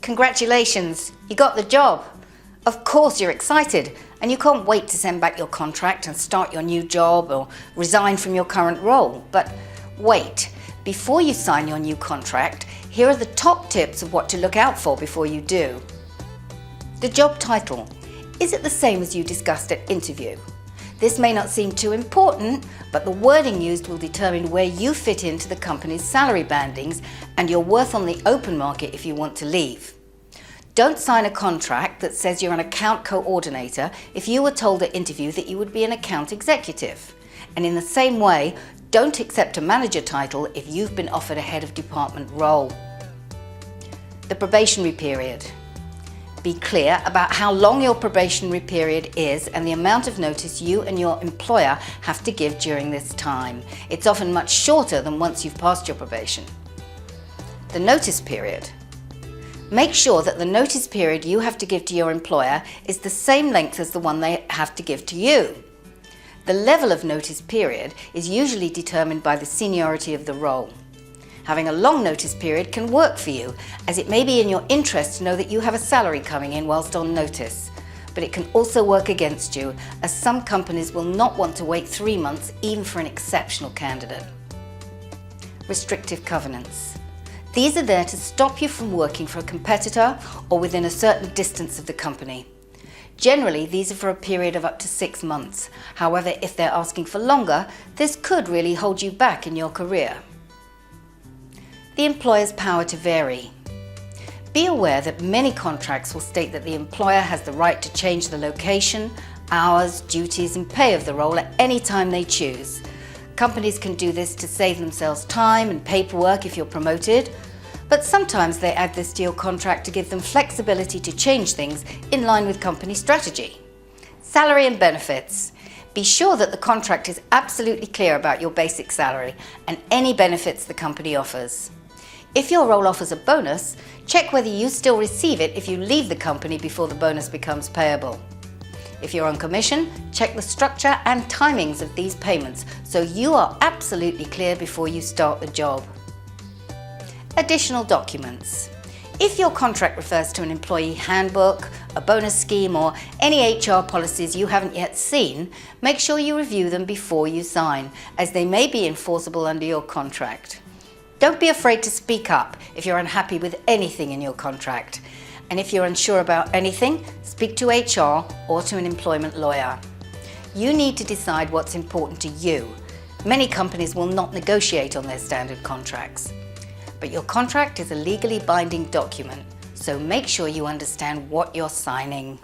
Congratulations, you got the job. Of course you're excited and you can't wait to send back your contract and start your new job or resign from your current role. But wait, before you sign your new contract, here are the top tips of what to look out for before you do. The job title. Is it the same as you discussed at interview? This may not seem too important, but the wording used will determine where you fit into the company's salary bandings and your worth on the open market if you want to leave. Don't sign a contract that says you're an account coordinator if you were told at interview that you would be an account executive. And in the same way, don't accept a manager title if you've been offered a head of department role. The probationary period. Be clear about how long your probationary period is and the amount of notice you and your employer have to give during this time. It's often much shorter than once you've passed your probation. The notice period. Make sure that the notice period you have to give to your employer is the same length as the one they have to give to you. The level of notice period is usually determined by the seniority of the role. Having a long notice period can work for you, as it may be in your interest to know that you have a salary coming in whilst on notice. But it can also work against you, as some companies will not want to wait 3 months even for an exceptional candidate. Restrictive covenants. These are there to stop you from working for a competitor or within a certain distance of the company. Generally, these are for a period of up to 6 months. However, if they're asking for longer, this could really hold you back in your career. The employer's power to vary. Be aware that many contracts will state that the employer has the right to change the location, hours, duties and pay of the role at any time they choose. Companies can do this to save themselves time and paperwork if you're promoted, but sometimes they add this to your contract to give them flexibility to change things in line with company strategy. Salary and benefits. Be sure that the contract is absolutely clear about your basic salary and any benefits the company offers. If your role offers a bonus, check whether you still receive it if you leave the company before the bonus becomes payable. If you're on commission, check the structure and timings of these payments so you are absolutely clear before you start the job. Additional documents. If your contract refers to an employee handbook, a bonus scheme or any HR policies you haven't yet seen, make sure you review them before you sign, as they may be enforceable under your contract. Don't be afraid to speak up if you're unhappy with anything in your contract. And if you're unsure about anything, speak to HR or to an employment lawyer. You need to decide what's important to you. Many companies will not negotiate on their standard contracts. But your contract is a legally binding document, so make sure you understand what you're signing.